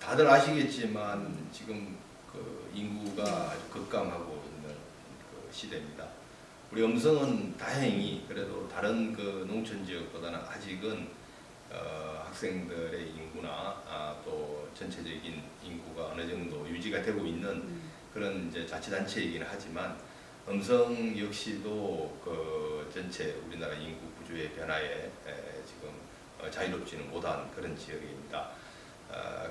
다들 아시겠지만 지금 그 인구가 아주 급감하고 있는 그 시대입니다. 우리 음성은 다행히 그래도 다른 그 농촌 지역보다는 아직은 학생들의 인구나 또 전체적인 인구가 어느 정도 유지가 되고 있는 그런 이제 자치단체이긴 하지만 음성 역시도 그 전체 우리나라 인구 구조의 변화에 지금 자유롭지는 못한 그런 지역입니다.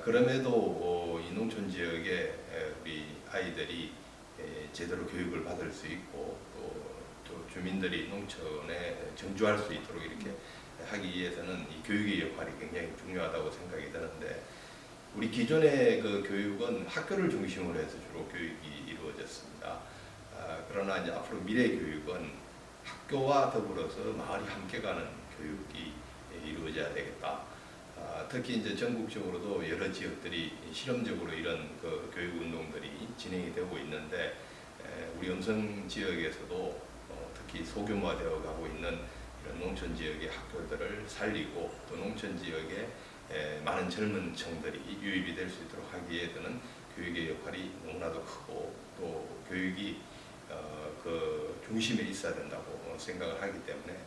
그럼에도 이 농촌 지역에 우리 아이들이 제대로 교육을 받을 수 있고 또 주민들이 농촌에 정주할 수 있도록 이렇게 하기 위해서는 이 교육의 역할이 굉장히 중요하다고 생각이 드는데, 우리 기존의 그 교육은 학교를 중심으로 해서 주로 교육이 이루어졌습니다. 그러나 이제 앞으로 미래 교육은 학교와 더불어서 마을이 함께 가는 교육이 이루어져야 되겠다. 특히 이제 전국적으로도 여러 지역들이 실험적으로 이런 그 교육 운동들이 진행이 되고 있는데, 우리 음성 지역에서도 특히 소규모화되어 가고 있는 이런 농촌 지역의 학교들을 살리고 또 농촌 지역에 많은 젊은 층들이 유입이 될 수 있도록 하기 위해서는 교육의 역할이 너무나도 크고 또 교육이 그 중심에 있어야 된다고 생각을 하기 때문에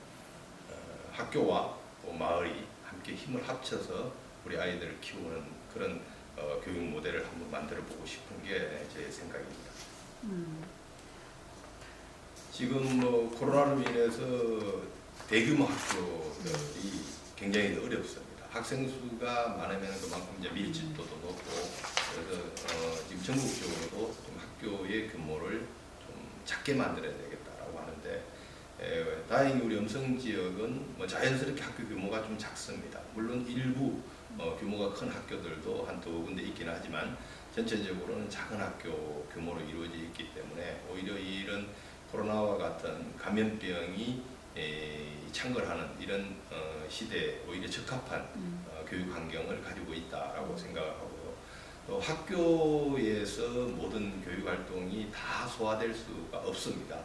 학교와 또 마을이 함께 힘을 합쳐서 우리 아이들을 키우는 그런 교육 모델을 한번 만들어 보고 싶은 게 제 생각입니다. 지금 뭐 코로나로 인해서 대규모 학교들이 굉장히 어렵습니다. 학생 수가 많으면 그만큼 이제 밀집도도 높고, 그래서 지금 전국적으로도 좀 학교의 규모를 좀 작게 만들어야 되겠다라고 하는데, 다행히 우리 음성 지역은 뭐 자연스럽게 학교 규모가 좀 작습니다. 물론 일부 규모가 큰 학교들도 한두 군데 있긴 하지만 전체적으로는 작은 학교 규모로 이루어져 있기 때문에 오히려 이런 코로나와 같은 감염병이 창궐하는 이런 시대에 오히려 적합한 교육 환경을 가지고 있다라고 생각을 하고요. 또 학교에서 모든 교육 활동이 다 소화될 수가 없습니다.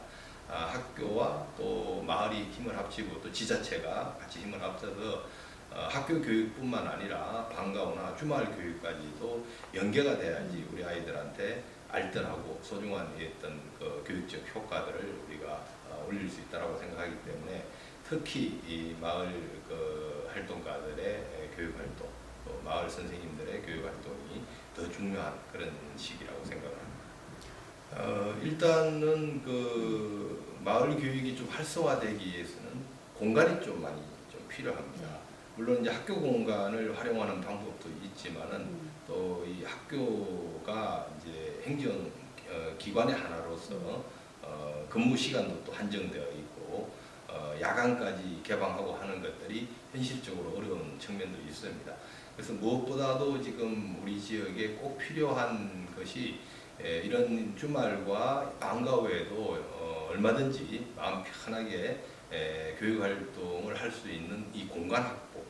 학교와 또 마을이 힘을 합치고 또 지자체가 같이 힘을 합쳐서 학교 교육뿐만 아니라 방과후나 주말 교육까지도 연계가 돼야지 우리 아이들한테 알뜰하고 소중한 어떤 그 교육적 효과들을 우리가 올릴 수 있다고 생각하기 때문에 특히 이 마을 그 활동가들의 교육 활동, 또 마을 선생님들의 교육 활동이 더 중요한 그런 시기라고 생각을 합니다. 일단은 그 마을 교육이 좀 활성화되기 위해서는 공간이 좀 많이 좀 필요합니다. 물론 이제 학교 공간을 활용하는 방법도 있지만은 또 이 학교가 이제 행정 기관의 하나로서 근무 시간도 또 한정되어 있고 야간까지 개방하고 하는 것들이 현실적으로 어려운 측면도 있습니다. 그래서 무엇보다도 지금 우리 지역에 꼭 필요한 것이 이런 주말과 방과 후에도 얼마든지 마음 편하게 교육 활동을 할 수 있는 이 공간 확보,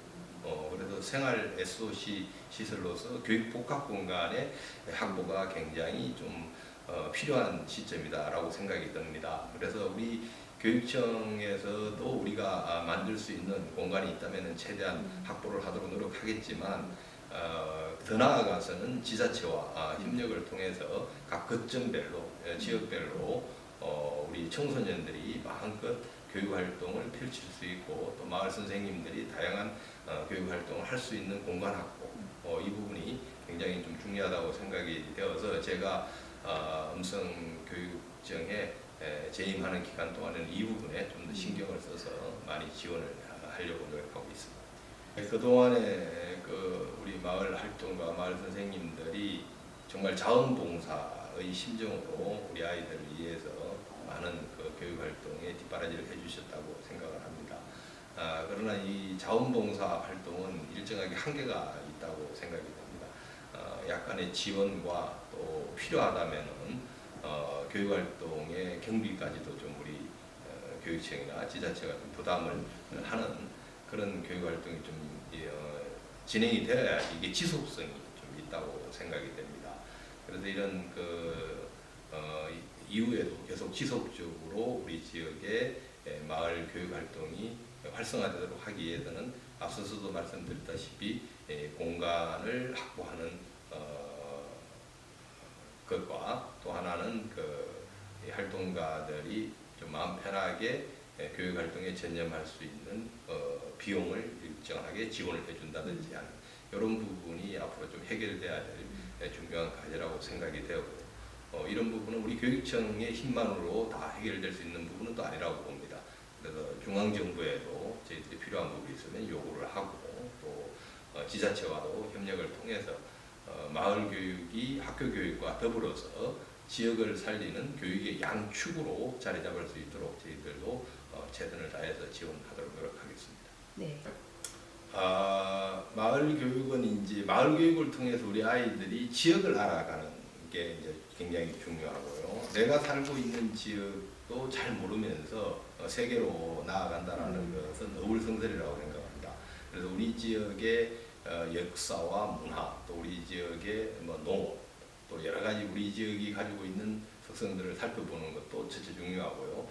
그래서 생활 SOC 시설로서 교육 복합 공간의 확보가 굉장히 좀 필요한 시점이다라고 생각이 듭니다. 그래서 우리 교육청에서도 우리가 만들 수 있는 공간이 있다면 최대한 확보를 하도록 노력하겠지만, 더 나아가서는 지자체와 협력을 통해서 각 거점별로 지역별로 우리 청소년들이 마음껏 교육활동을 펼칠 수 있고 또 마을 선생님들이 다양한 교육활동을 할 수 있는 공간 확보, 이 부분이 굉장히 좀 중요하다고 생각이 되어서 제가 음성교육청에 재임하는 기간 동안에는 이 부분에 좀 더 신경을 써서 많이 지원을 하려고 노력하고 있습니다. 그동안에 그 우리 마을 활동가 마을 선생님들이 정말 자원봉사의 심정으로 우리 아이들을 위해서 많은 그 교육 활동에 뒷바라지를 해주셨다고 생각을 합니다. 그러나 이 자원봉사 활동은 일정하게 한계가 있다고 생각이 됩니다. 약간의 지원과 또 필요하다면은 교육 활동의 경비까지도 좀 우리 교육청이나 지자체가 좀 부담을 하는 그런 교육 활동이 좀 진행이 되어야 이게 지속성이 좀 있다고 생각이 됩니다. 그래서 이런 그 이후에도 계속 지속적으로 우리 지역의 마을 교육 활동이 활성화되도록 하기 위해서는 앞서서도 말씀드렸다시피 공간을 확보하는 것과 또 하나는 이 활동가들이 좀 마음 편하게 교육 활동에 전념할 수 있는 비용을 일정하게 지원을 해준다든지 하는 이런 부분이 앞으로 좀 해결돼야 될 중요한 과제라고 생각이 되고요. 이런 부분은 우리 교육청의 힘만으로 다 해결될 수 있는 부분은 또 아니라고 봅니다. 그래서 중앙정부에도 저희들이 필요한 부분이 있으면 요구를 하고 또 지자체와도 협력을 통해서 마을 교육이 학교 교육과 더불어서 지역을 살리는 교육의 양축으로 자리 잡을 수 있도록 저희들도 최선을 다해서 지원하도록 노력하겠습니다. 네. 마을 교육은 이제 마을 교육을 통해서 우리 아이들이 지역을 알아가는 게 이제 굉장히 중요하고요. 내가 살고 있는 지역도 잘 모르면서 세계로 나아간다라는 것은 어불성설이라고 생각합니다. 그래서 우리 지역의 역사와 문화, 또 우리 지역의 농업, 또 여러 가지 우리 지역이 가지고 있는 특성들을 살펴보는 것도 첫째 중요하고요.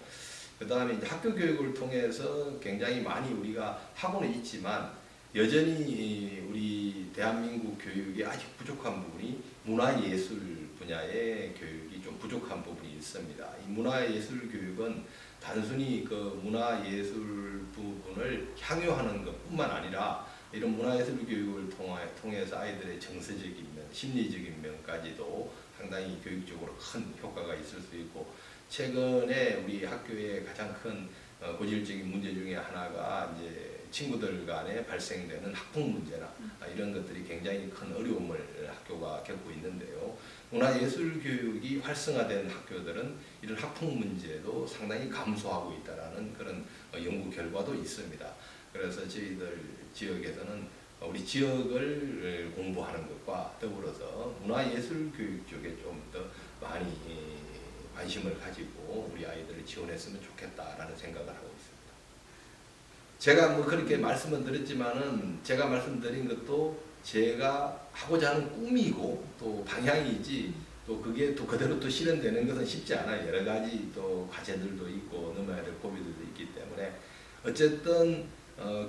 그 다음에 이제 학교 교육을 통해서 굉장히 많이 우리가 하고는 있지만 여전히 우리 대한민국 교육이 아직 부족한 부분이 문화예술 분야의 교육이 좀 부족한 부분이 있습니다. 이 문화예술 교육은 단순히 그 문화예술 부분을 향유하는 것뿐만 아니라 이런 문화예술 교육을 통해서 아이들의 정서적인 면, 심리적인 면까지도 상당히 교육적으로 큰 효과가 있을 수 있고, 최근에 우리 학교의 가장 큰 고질적인 문제 중에 하나가 이제 친구들 간에 발생되는 학폭 문제나 이런 것들이 굉장히 큰 어려움을 학교가 겪고 있는데요. 문화예술 교육이 활성화된 학교들은 이런 학폭 문제도 상당히 감소하고 있다라는 그런 연구 결과도 있습니다. 그래서 저희들 지역에서는 우리 지역을 공부하는 것과 더불어서 문화예술 교육 쪽에 좀 더 많이 관심을 가지고 우리 아이들을 지원했으면 좋겠다라는 생각을 하고 있습니다. 제가 그렇게 말씀은 드렸지만은 제가 말씀드린 것도 제가 하고자 하는 꿈이고 또 방향이지 또 그게 또 그대로 또 실현되는 것은 쉽지 않아요. 여러 가지 또 과제들도 있고 넘어야 될 고비들도 있기 때문에 어쨌든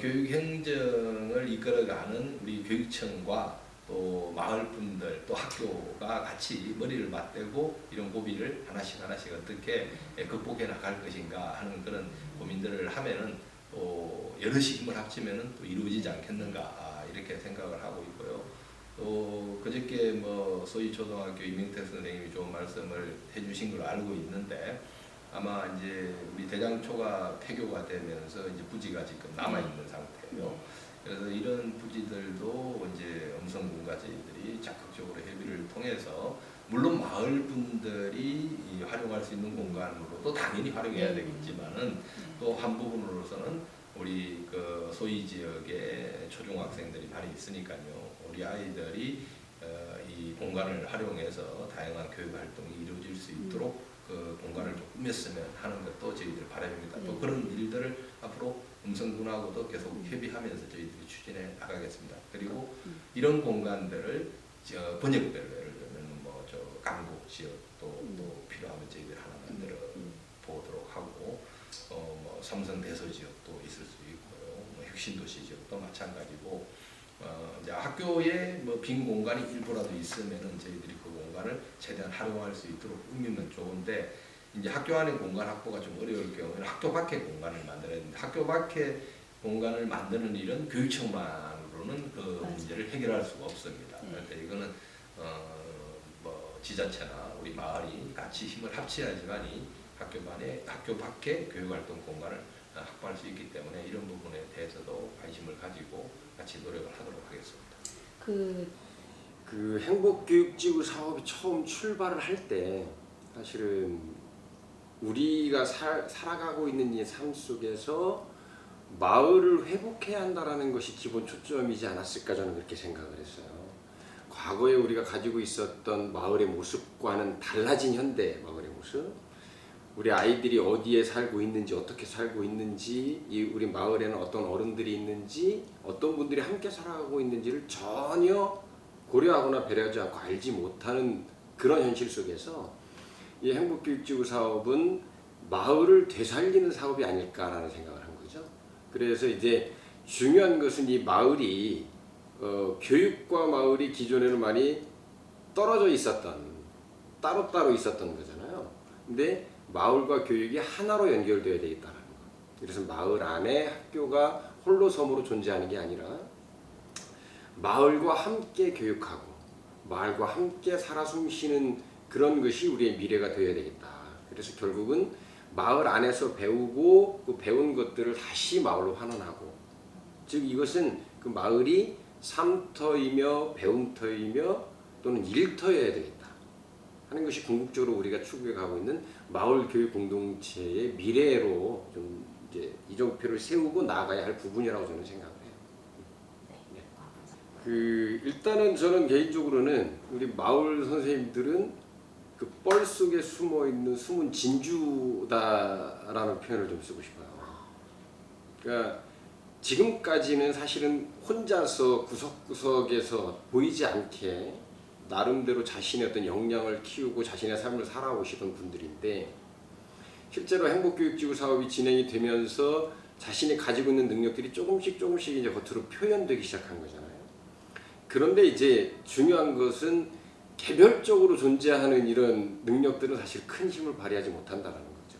교육 행정을 이끌어가는 우리 교육청과 또 마을 분들 또 학교가 같이 머리를 맞대고 이런 고비를 하나씩 어떻게 극복해 나갈 것인가 하는 그런 고민들을 하면은 또 여럿이 힘을 합치면은 또 이루어지지 않겠는가 이렇게 생각을 하고 있고요. 또 그저께 소위 초등학교 이명택 선생님이 좋은 말씀을 해주신 걸 알고 있는데 아마 이제 우리 대장초가 폐교가 되면서 이제 부지가 지금 남아 있는 상태예요. 그래서 이런 부지들도 이제 음성군과 저희들이 적극적으로 협의를 통해서 물론 마을 분들이 활용할 수 있는 공간으로도 당연히 활용해야 되겠지만은 또 한 부분으로서는 우리 그 소위 지역의 초중학생들이 많이 있으니까요. 우리 아이들이 이 공간을 활용해서 다양한 교육 활동이 이루어질 수 있도록 그 공간을 좀 꾸몄으면 하는 것도 저희들 바람입니다. 또 그런 일들을 앞으로 음성군하고도 계속 협의하면서 저희들이 추진해 나가겠습니다. 그리고 이런 공간들을 번역별로 예를 들면 강북 지역 또 필요하면 저희들 하나 만들어 보도록 하고 삼성 대서 지역도 있을 수 있고요. 혁신도시 지역도 마찬가지고 이제 학교에 빈 공간이 일부라도 있으면은 저희들이 그 공간을 최대한 활용할 수 있도록 꾸미면 좋은데 이제 학교 안에 공간 확보가 좀 어려울 경우에는 학교 밖에 공간을 만들어야 됩니다. 학교 밖에 공간을 만드는 일은 교육청만으로는 그 문제를 해결할 수가 없습니다. 그러니까 이거는 지자체나 우리 마을이 같이 힘을 합쳐야지만이 학교 밖에 교육활동 공간을 확보할 수 있기 때문에 이런 부분에 대해서도 관심을 가지고 같이 노력을 하도록 하겠습니다. 그 행복교육지구 사업이 처음 출발을 할 때 사실은 우리가 살아가고 있는 이 삶 속에서 마을을 회복해야 한다는 것이 기본 초점이지 않았을까 저는 그렇게 생각을 했어요. 과거에 우리가 가지고 있었던 마을의 모습과는 달라진 현대 마을의 모습, 우리 아이들이 어디에 살고 있는지 어떻게 살고 있는지 우리 마을에는 어떤 어른들이 있는지 어떤 분들이 함께 살아가고 있는지를 전혀 고려하거나 배려하지 않고 알지 못하는 그런 현실 속에서 이 행복교육지구 사업은 마을을 되살리는 사업이 아닐까라는 생각을 한 거죠. 그래서 이제 중요한 것은 이 마을이 교육과 마을이 기존에는 많이 떨어져 있었던 따로따로 있었던 거잖아요. 근데 마을과 교육이 하나로 연결되어야 되겠다는 거. 그래서 마을 안에 학교가 홀로 섬으로 존재하는 게 아니라 마을과 함께 교육하고 마을과 함께 살아 숨쉬는 그런 것이 우리의 미래가 되어야 되겠다. 그래서 결국은 마을 안에서 배우고 그 배운 것들을 다시 마을로 환원하고, 즉 이것은 그 마을이 삶터이며 배움터이며 또는 일터여야 되겠다 하는 것이 궁극적으로 우리가 추구해 가고 있는 마을 교육 공동체의 미래로 좀 이제 이정표를 세우고 나아가야 할 부분이라고 저는 생각을 해요. 네. 일단은 저는 개인적으로는 우리 마을 선생님들은 그 뻘 속에 숨어 있는 숨은 진주다라는 표현을 좀 쓰고 싶어요. 그러니까 지금까지는 사실은 혼자서 구석구석에서 보이지 않게 나름대로 자신의 어떤 역량을 키우고 자신의 삶을 살아오시던 분들인데, 실제로 행복교육지구 사업이 진행이 되면서 자신이 가지고 있는 능력들이 조금씩 이제 겉으로 표현되기 시작한 거잖아요. 그런데 이제 중요한 것은 개별적으로 존재하는 이런 능력들은 사실 큰 힘을 발휘하지 못한다는 거죠.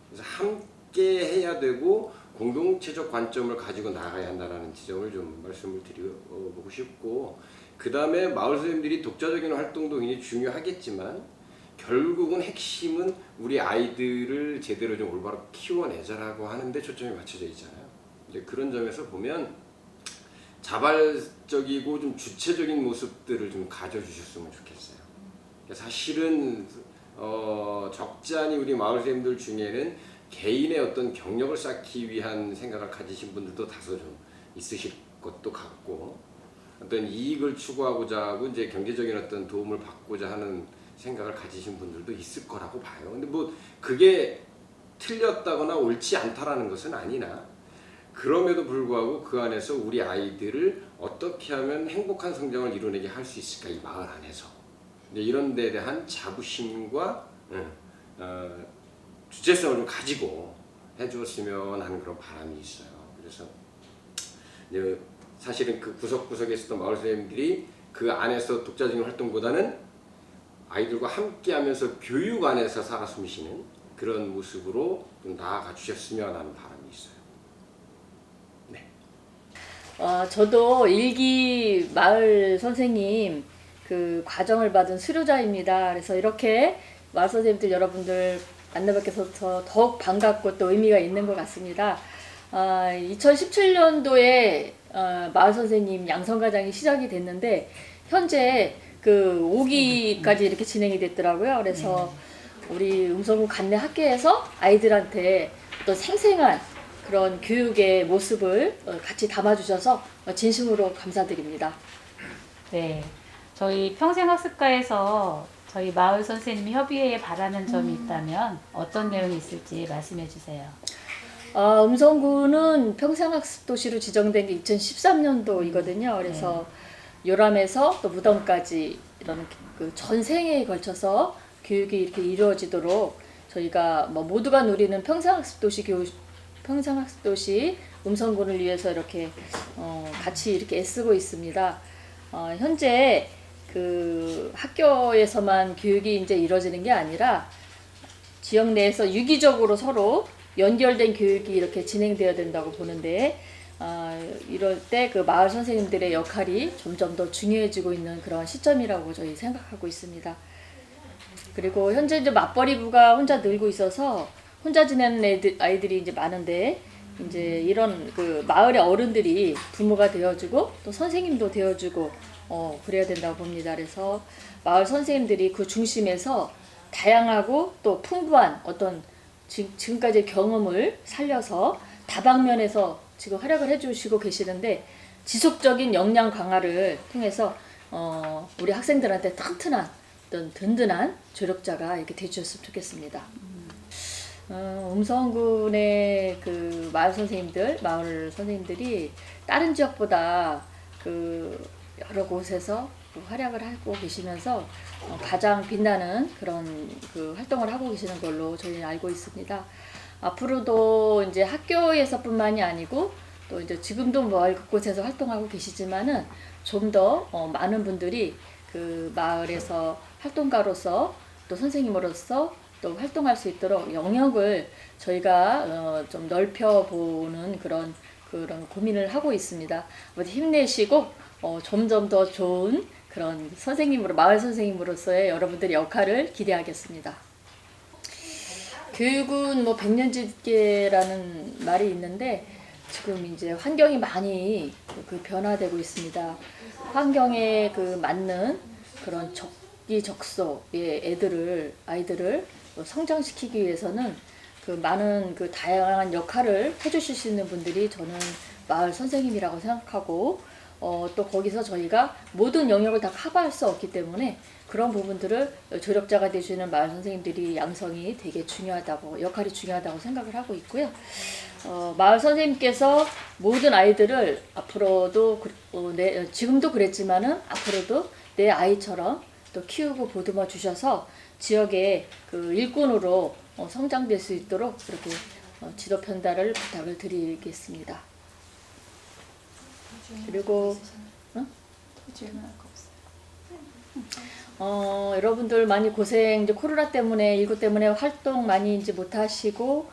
그래서 함께 해야 되고 공동체적 관점을 가지고 나가야 한다는 지점을 좀 말씀을 드려보고 싶고, 그 다음에 마을 선생님들이 독자적인 활동도 굉장히 중요하겠지만 결국은 핵심은 우리 아이들을 제대로 좀 올바로 키워내자라고 하는데 초점이 맞춰져 있잖아요. 이제 그런 점에서 보면 자발적이고 좀 주체적인 모습들을 좀 가져주셨으면 좋겠어요. 사실은 적지 않은 우리 마을 선생님들 중에는 개인의 어떤 경력을 쌓기 위한 생각을 가지신 분들도 다소 좀 있으실 것도 같고, 어떤 이익을 추구하고자 하고 이제 경제적인 어떤 도움을 받고자 하는 생각을 가지신 분들도 있을 거라고 봐요. 근데 뭐 그게 틀렸다거나 옳지 않다라는 것은 아니나, 그럼에도 불구하고 그 안에서 우리 아이들을 어떻게 하면 행복한 성장을 이루어내게 할 수 있을까, 이 마을 안에서 이런 데에 대한 자부심과 주체성을 좀 가지고 해주었으면 하는 그런 바람이 있어요. 그래서 사실은 그 구석구석에 있었던 마을 선생님들이 그 안에서 독자적인 활동보다는 아이들과 함께하면서 교육 안에서 살아 숨쉬는 그런 모습으로 좀 나아가 주셨으면 하는 바람이 있어요. 네. 저도 일기 마을 선생님 그 과정을 받은 수료자입니다. 그래서 이렇게 마을 선생님들 여러분들 만나뵙게 돼서 더욱 반갑고 또 의미가 있는 것 같습니다. 2017년도에 마을 선생님 양성과장이 시작이 됐는데 현재 그 5기까지 이렇게 진행이 됐더라고요. 그래서 우리 음성군 관내 학교에서 아이들한테 어떤 생생한 그런 교육의 모습을 같이 담아주셔서 진심으로 감사드립니다. 네, 저희 평생학습과에서 저희 마을 선생님 협의회에 바라는 점이 있다면 어떤 내용이 있을지 말씀해 주세요. 음성군은 평생학습도시로 지정된 게 2013년도이거든요. 그래서 요람에서 또 무덤까지 이런 그 전생에 걸쳐서 교육이 이렇게 이루어지도록 저희가 뭐 모두가 누리는 평생학습도시 음성군을 위해서 이렇게 같이 이렇게 애쓰고 있습니다. 현재 그 학교에서만 교육이 이제 이루어지는 게 아니라 지역 내에서 유기적으로 서로 연결된 교육이 이렇게 진행되어야 된다고 보는데, 이럴 때 그 마을 선생님들의 역할이 점점 더 중요해지고 있는 그런 시점이라고 저희 생각하고 있습니다. 그리고 현재 이제 맞벌이부가 혼자 늘고 있어서 혼자 지내는 아이들이 이제 많은데, 이제 이런 그 마을의 어른들이 부모가 되어주고 또 선생님도 되어주고 그래야 된다고 봅니다. 그래서 마을 선생님들이 그 중심에서 다양하고 또 풍부한 어떤 지금까지의 경험을 살려서 다방면에서 지금 활약을 해주시고 계시는데, 지속적인 역량 강화를 통해서 우리 학생들한테 튼튼한 어떤 든든한 조력자가 이렇게 되주셨으면 좋겠습니다. 음성군의 그 마을 선생님들이 다른 지역보다 그 여러 곳에서 활약을 하고 계시면서 가장 빛나는 그런 그 활동을 하고 계시는 걸로 저희는 알고 있습니다. 앞으로도 이제 학교에서뿐만이 아니고 또 이제 지금도 마을 곳곳에서 활동하고 계시지만은 좀 더 많은 분들이 그 마을에서 활동가로서 또 선생님으로서 또 활동할 수 있도록 영역을 저희가 좀 넓혀보는 그런 고민을 하고 있습니다. 아버지 힘내시고 점점 더 좋은 그런 선생님으로 마을 선생님으로서의 여러분들의 역할을 기대하겠습니다. 교육은 뭐 백년지계라는 말이 있는데 지금 이제 환경이 많이 변화되고 있습니다. 환경에 맞는 그런 적기적소의 아이들을 성장시키기 위해서는 많은 다양한 역할을 해주실 수 있는 분들이 저는 마을 선생님이라고 생각하고 또 거기서 저희가 모든 영역을 다 커버할 수 없기 때문에 그런 부분들을 조력자가 되시는 마을 선생님들이 양성이 되게 중요하다고 역할이 중요하다고 생각을 하고 있고요. 마을 선생님께서 모든 아이들을 앞으로도 지금도 그랬지만은 앞으로도 내 아이처럼 또 키우고 보듬어 주셔서 지역의 일꾼으로 성장될 수 있도록 그렇게 지도 편달을 부탁을 드리겠습니다. 그리고 여러분들 많이 고생, 이제 코로나 때문에 19 때문에 활동 많이 이제 못 하시고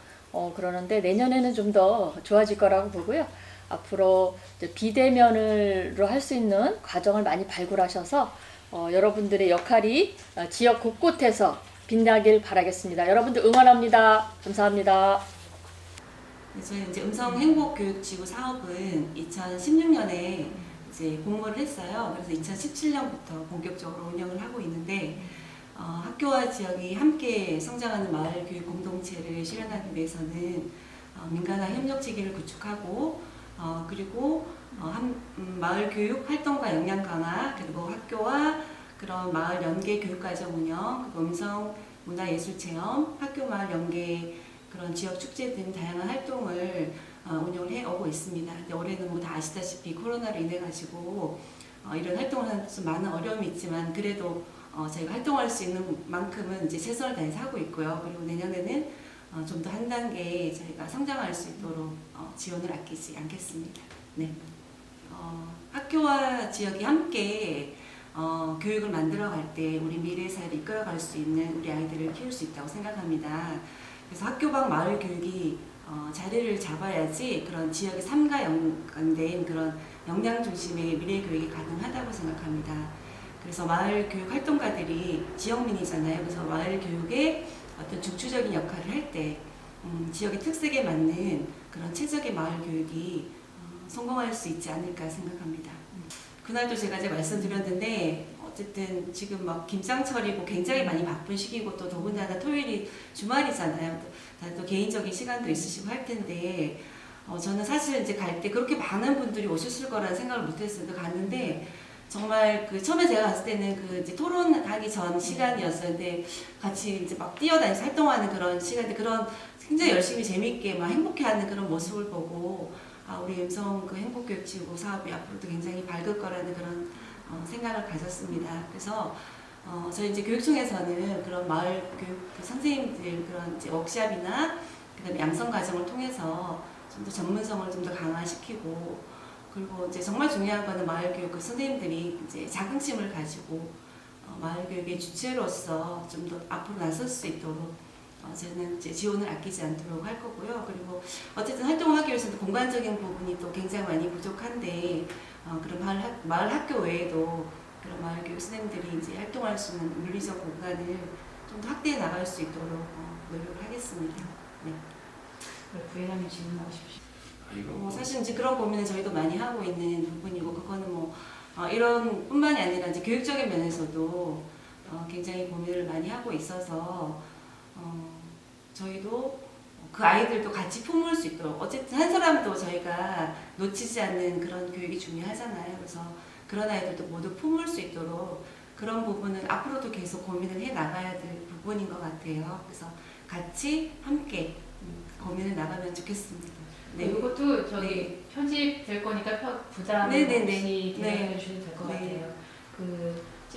그러는데 내년에는 좀 더 좋아질 거라고 보고요. 앞으로 이제 비대면으로 할 수 있는 과정을 많이 발굴하셔서 여러분들의 역할이 지역 곳곳에서 빛나길 바라겠습니다. 여러분들 응원합니다. 감사합니다. 저희 이제 음성 행복 교육 지구 사업은 2016년에 이제 공모를 했어요. 그래서 2017년부터 본격적으로 운영을 하고 있는데 학교와 지역이 함께 성장하는 마을 교육 공동체를 실현하기 위해서는 민간화 협력 체계를 구축하고 그리고 마을 교육 활동과 역량 강화, 그리고 학교와 그런 마을 연계 교육과정 운영, 그리고 음성 문화예술체험, 학교 마을 연계 그런 지역 축제 등 다양한 활동을 운영을 해오고 있습니다. 근데 올해는 뭐 다 아시다시피 코로나로 인해 가지고 이런 활동을 하는 좀 많은 어려움이 있지만 그래도 저희가 활동할 수 있는 만큼은 이제 최선을 다해서 하고 있고요. 그리고 내년에는 좀 더 한 단계 저희가 성장할 수 있도록 지원을 아끼지 않겠습니다. 네. 학교와 지역이 함께 교육을 만들어갈 때 우리 미래 사회를 이끌어갈 수 있는 우리 아이들을 키울 수 있다고 생각합니다. 그래서 학교 밖 마을 교육이 자리를 잡아야지 그런 지역의 삶과 연관된 그런 역량 중심의 미래 교육이 가능하다고 생각합니다. 그래서 마을 교육 활동가들이 지역민이잖아요. 그래서 마을 교육에 어떤 중추적인 역할을 할 때 지역의 특색에 맞는 그런 최적의 마을 교육이 성공할 수 있지 않을까 생각합니다. 그날도 제가 이제 말씀드렸는데 어쨌든 지금 막 김장철이고 굉장히 많이 바쁜 시기고 또 더군다나 토요일이 주말이잖아요. 또 개인적인 시간도 있으시고 할 텐데 저는 사실 이제 갈 때 그렇게 많은 분들이 오셨을 거라는 생각을 못했어요. 갔는데 정말 처음에 제가 갔을 때는 이제 토론하기 전 시간이었었는데 같이 이제 막 뛰어다니면서 활동하는 그런 시간인데 그런 굉장히 열심히 재밌게 막 행복해하는 그런 모습을 보고 우리 음성 행복교육지구 사업이 앞으로도 굉장히 밝을 거라는 그런 생각을 가졌습니다. 그래서 저희 이제 교육청에서는 그런 마을 교육 선생님들 그런 이제 워크샵이나 그다음에 양성 과정을 통해서 좀 더 전문성을 좀 더 강화시키고 그리고 이제 정말 중요한 거는 마을 교육 선생님들이 이제 자긍심을 가지고 마을 교육의 주체로서 좀 더 앞으로 나설 수 있도록 저는 이제 지원을 아끼지 않도록 할 거고요. 그리고 어쨌든 활동을 하기 위해서는 공간적인 부분이 또 굉장히 많이 부족한데 그런 마을 학교 외에도 그런 마을 교육 선생님들이 이제 활동할 수 있는 물리적 공간을 좀 더 확대해 나갈 수 있도록 노력을 하겠습니다. 네. 부회장님 질문하고 싶으시죠? 사실 이제 그런 고민을 저희도 많이 하고 있는 부분이고 그거는 뭐 이런 뿐만이 아니라 이제 교육적인 면에서도 굉장히 고민을 많이 하고 있어서 저희도 그 아이들도 같이 품을 수 있도록 어쨌든 한 사람도 저희가 놓치지 않는 그런 교육이 중요하잖아요. 그래서 그런 아이들도 모두 품을 수 있도록 그런 부분을 앞으로도 계속 고민을 해 나가야 될 부분인 것 같아요. 그래서 같이 함께 고민을 나가면 좋겠습니다. 네. 이것도 저기 편집될 거니까 부담 없이 대응해 주셔도 될 것 같아요.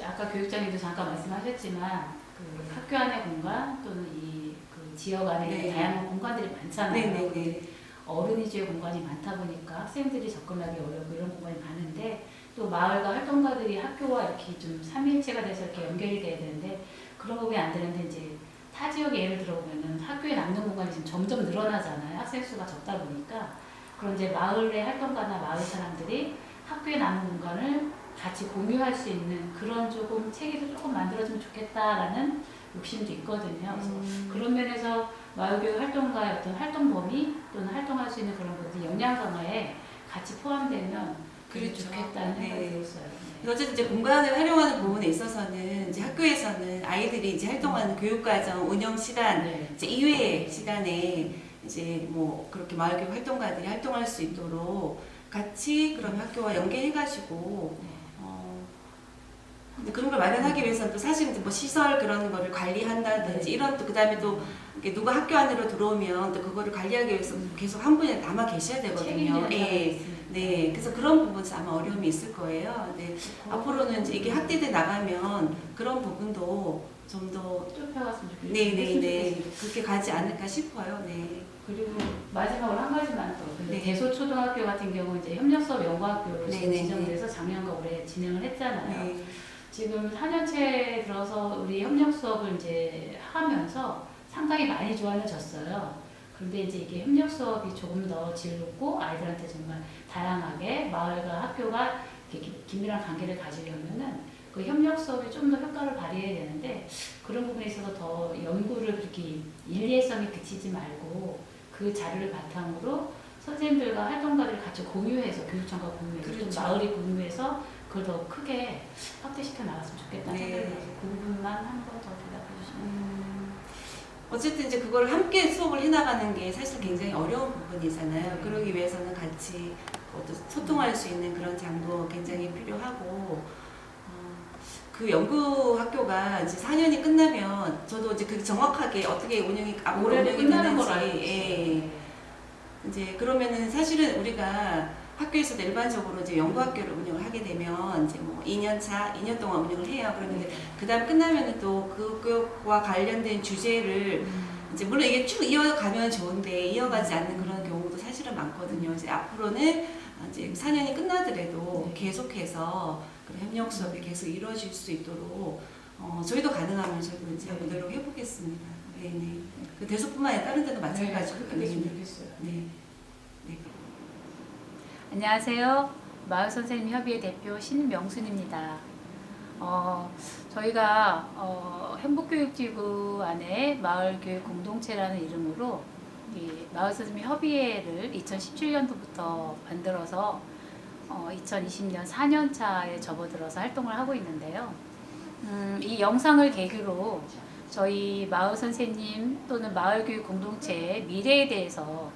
아까 교육장님도 잠깐 말씀하셨지만 학교 안의 공간 또는 지역 안에 다양한 공간들이 많잖아요. 어린이집의 공간이 많다 보니까 학생들이 접근하기 어렵고 이런 공간이 많은데 또 마을과 활동가들이 학교와 이렇게 좀 삼일체가 돼서 이렇게 연결이 돼야 되는데 그런 부분이 안 되는데 이제 타 지역에 예를 들어보면은 학교에 남는 공간이 지금 점점 늘어나잖아요. 학생 수가 적다 보니까. 그런 이제 마을의 활동가나 마을 사람들이 학교에 남는 공간을 같이 공유할 수 있는 그런 조금 체계도 조금 만들어주면 좋겠다라는 욕심도 있거든요. 그래서 그런 면에서 마을교육 활동가의 어떤 활동 범위 또는 활동할 수 있는 그런 것들이 역량 강화에 같이 포함되면 되게 그렇죠. 좋겠다는 생각이 네. 들었어요. 그래서 어쨌든 이제 공간을 활용하는 부분에 있어서는 이제 학교에서는 아이들이 이제 활동하는 교육과정 운영 시간 네. 이제 이외의 시간에 이제 뭐 그렇게 마을교육 활동가들이 활동할 수 있도록 같이 그런 학교와 연계해가지고 근데 그런 걸 마련하기 위해서는 또 사실 이제 뭐 시설 그런 거를 관리한다든지 이런 또 그다음에 또 이렇게 누가 학교 안으로 들어오면 또 그거를 관리하기 위해서 계속 한 분이 남아 계셔야 되거든요. 책임지는 사람이 예. 있으니까. 네, 그래서 그런 부분에서 아마 어려움이 있을 거예요. 네, 앞으로는 이제 이게 확대돼 나가면 그런 부분도 좀 더 좁혀갔으면 좋겠어요. 네네네 그렇게 가지 않을까 싶어요. 네. 그리고 마지막으로 한 가지만 더. 근데 네. 대소초등학교 같은 경우 이제 협력수업 연구학교로 지금 네네네. 지정돼서 작년과 올해 진행을 했잖아요. 네. 지금 4년째 들어서 우리 협력 수업을 이제 하면서 상당히 많이 좋아졌어요. 그런데 이제 이게 협력 수업이 조금 더 질 높고 아이들한테 정말 다양하게 마을과 학교가 이렇게 긴밀한 관계를 가지려면은 그 협력 수업이 좀 더 효과를 발휘해야 되는데 그런 부분에 있어서 더 연구를 그렇게 일리성에 그치지 말고 그 자료를 바탕으로 선생님들과 활동가들 같이 공유해서 교육청과 공유해서 그렇죠. 또 마을이 공유해서 그걸 더 크게 확대시켜 나갔으면 좋겠다는 네. 생각이 들어서 그 부분만 한 번 더 대답해 주시면 어쨌든 이제 그걸 함께 수업을 해나가는 게 사실 굉장히 어려운 부분이잖아요. 그러기 위해서는 같이 어떤 소통할 수 있는 그런 장도 굉장히 필요하고 그 연구 학교가 이제 4년이 끝나면 저도 이제 그 정확하게 어떻게 운영이 앞으로 올해도 운영이 끝나는 걸 알고 되는지 있어요. 예. 이제 그러면은 사실은 우리가 학교에서 일반적으로 이제 연구학교를 운영을 하게 되면 이제 뭐 2년 동안 운영을 해요. 그러면 그 다음 끝나면은 또 그것과 관련된 주제를 이제 물론 이게 쭉 이어가면 좋은데 이어가지 않는 그런 경우도 사실은 많거든요. 이제 앞으로는 이제 4년이 끝나더라도 계속해서 그런 협력 수업이 계속 이루어질 수 있도록 저희도 가능하면 저희도 이제 노력해 보겠습니다. 네네. 그 대소뿐만 아니라 다른 데도 마찬가지고. 그렇게 됐으면 좋겠어요. 네. 네. 안녕하세요. 마을선생님협의회 대표 신명순입니다. 저희가 행복교육지구 안에 마을교육 공동체라는 이름으로 이 마을선생님협의회를 2017년도부터 만들어서 2020년 4년차에 접어들어서 활동을 하고 있는데요. 이 영상을 계기로 저희 마을선생님 또는 마을교육 공동체의 미래에 대해서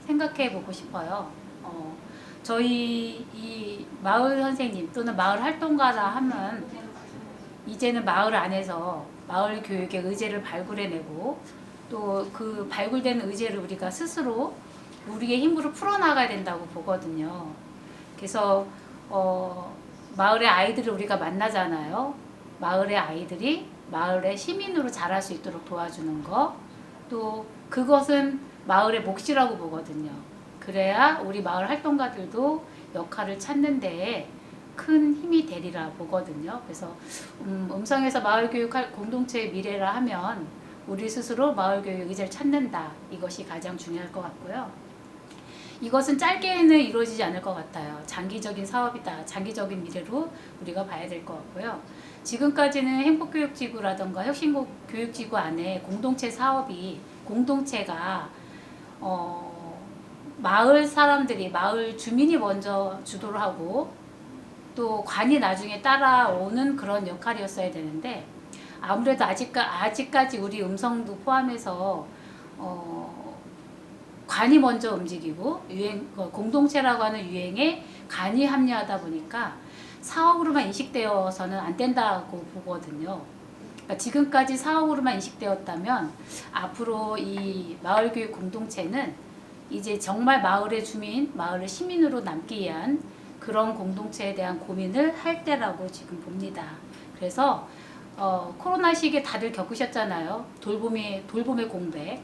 생각해 보고 싶어요. 저희 이 마을 선생님 또는 마을 활동가라 하면 이제는 마을 안에서 마을 교육의 의제를 발굴해내고 또 그 발굴된 의제를 우리가 스스로 우리의 힘으로 풀어나가야 된다고 보거든요. 그래서 마을의 아이들을 우리가 만나잖아요. 마을의 아이들이 마을의 시민으로 자랄 수 있도록 도와주는 거, 또 그것은 마을의 몫이라고 보거든요. 그래야 우리 마을 활동가들도 역할을 찾는 데에 큰 힘이 되리라 보거든요. 그래서 음성에서 마을교육 공동체의 미래라 하면 우리 스스로 마을교육 의제를 찾는다. 이것이 가장 중요할 것 같고요. 이것은 짧게는 이루어지지 않을 것 같아요. 장기적인 사업이다. 장기적인 미래로 우리가 봐야 될 것 같고요. 지금까지는 행복교육지구라던가 혁신교육지구 안에 공동체 사업이 공동체가 마을 사람들이 마을 주민이 먼저 주도를 하고 또 관이 나중에 따라오는 그런 역할이었어야 되는데 아무래도 아직까지 우리 음성도 포함해서 관이 먼저 움직이고 공동체라고 하는 유행에 간이 합류하다 보니까 사업으로만 인식되어서는 안 된다고 보거든요. 그러니까 지금까지 사업으로만 인식되었다면 앞으로 이 마을교육 공동체는 이제 정말 마을의 주민, 마을의 시민으로 남기 위한 그런 공동체에 대한 고민을 할 때라고 지금 봅니다. 그래서 코로나 시기에 다들 겪으셨잖아요. 돌봄의 공백,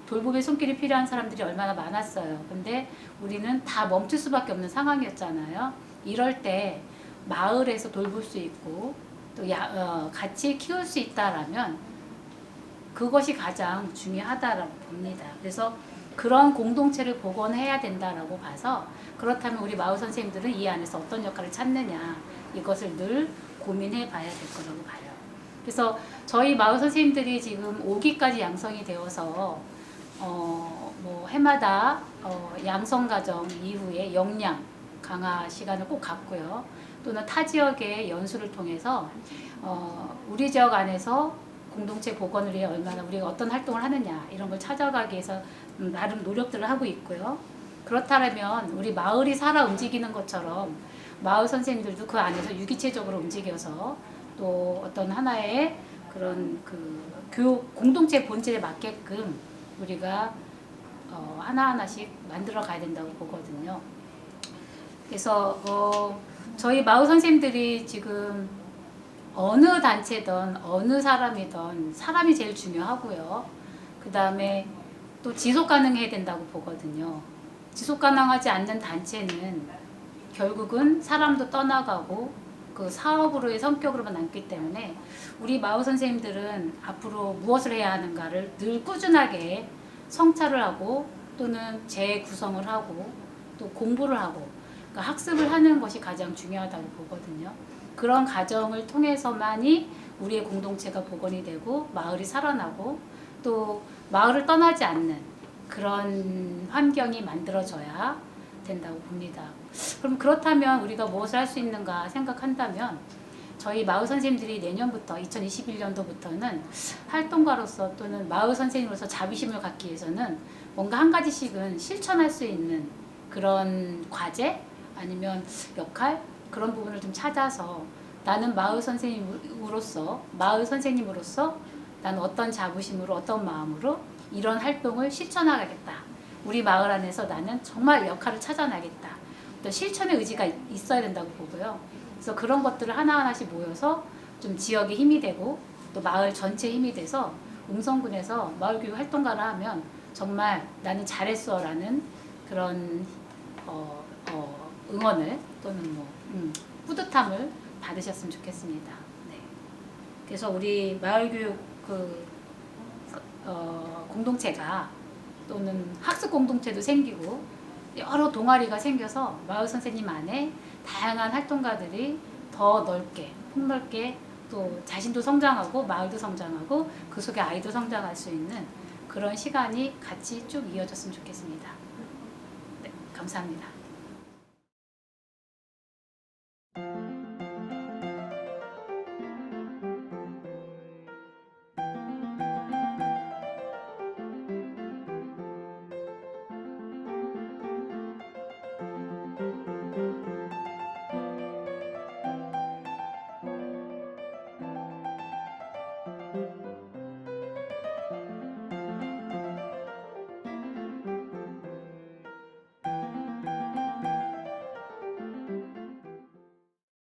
돌봄의 손길이 필요한 사람들이 얼마나 많았어요. 근데 우리는 다 멈출 수밖에 없는 상황이었잖아요. 이럴 때 마을에서 돌볼 수 있고 또 같이 키울 수 있다라면 그것이 가장 중요하다라고 봅니다. 그래서 그런 공동체를 복원해야 된다라고 봐서 그렇다면 우리 마을 선생님들은 이 안에서 어떤 역할을 찾느냐 이것을 늘 고민해 봐야 될 거라고 봐요. 그래서 저희 마을 선생님들이 지금 5기까지 양성이 되어서 뭐 해마다 양성 과정 이후에 역량 강화 시간을 꼭 갖고요. 또는 타 지역의 연수를 통해서 우리 지역 안에서 공동체 복원을 위해 얼마나 우리가 어떤 활동을 하느냐 이런 걸 찾아가기 위해서 나름 노력들을 하고 있고요. 그렇다면 우리 마을이 살아 움직이는 것처럼 마을 선생님들도 그 안에서 유기체적으로 움직여서 또 어떤 하나의 그런 그 교육 공동체 본질에 맞게끔 우리가 하나하나씩 만들어 가야 된다고 보거든요. 그래서 저희 마을 선생님들이 지금 어느 단체든 어느 사람이든 사람이 제일 중요하고요. 그 다음에 또 지속 가능해야 된다고 보거든요. 지속 가능하지 않는 단체는 결국은 사람도 떠나가고 그 사업으로의 성격으로만 남기 때문에 우리 마을 선생님들은 앞으로 무엇을 해야 하는가를 늘 꾸준하게 성찰을 하고 또는 재구성을 하고 또 공부를 하고 그러니까 학습을 하는 것이 가장 중요하다고 보거든요. 그런 과정을 통해서만이 우리의 공동체가 복원이 되고 마을이 살아나고 또 마을을 떠나지 않는 그런 환경이 만들어져야 된다고 봅니다. 그럼 그렇다면 우리가 무엇을 할 수 있는가 생각한다면 저희 마을 선생님들이 내년부터 2021년도부터는 활동가로서 또는 마을 선생님으로서 자부심을 갖기 위해서는 뭔가 한 가지씩은 실천할 수 있는 그런 과제 아니면 역할 그런 부분을 좀 찾아서 나는 마을 선생님으로서 나는 어떤 자부심으로 어떤 마음으로 이런 활동을 실천하겠다. 우리 마을 안에서 나는 정말 역할을 찾아나겠다. 또 실천의 의지가 있어야 된다고 보고요. 그래서 그런 것들을 하나하나씩 모여서 좀 지역의 힘이 되고 또 마을 전체의 힘이 돼서 웅성군에서 마을교육 활동가를 하면 정말 나는 잘했어라는 그런 응원을 또는 뭐 뿌듯함을 받으셨으면 좋겠습니다. 네. 그래서 우리 마을교육 공동체가 또는 학습 공동체도 생기고 여러 동아리가 생겨서 마을 선생님 안에 다양한 활동가들이 더 넓게 폭넓게 또 자신도 성장하고 마을도 성장하고 그 속에 아이도 성장할 수 있는 그런 시간이 같이 쭉 이어졌으면 좋겠습니다. 네, 감사합니다.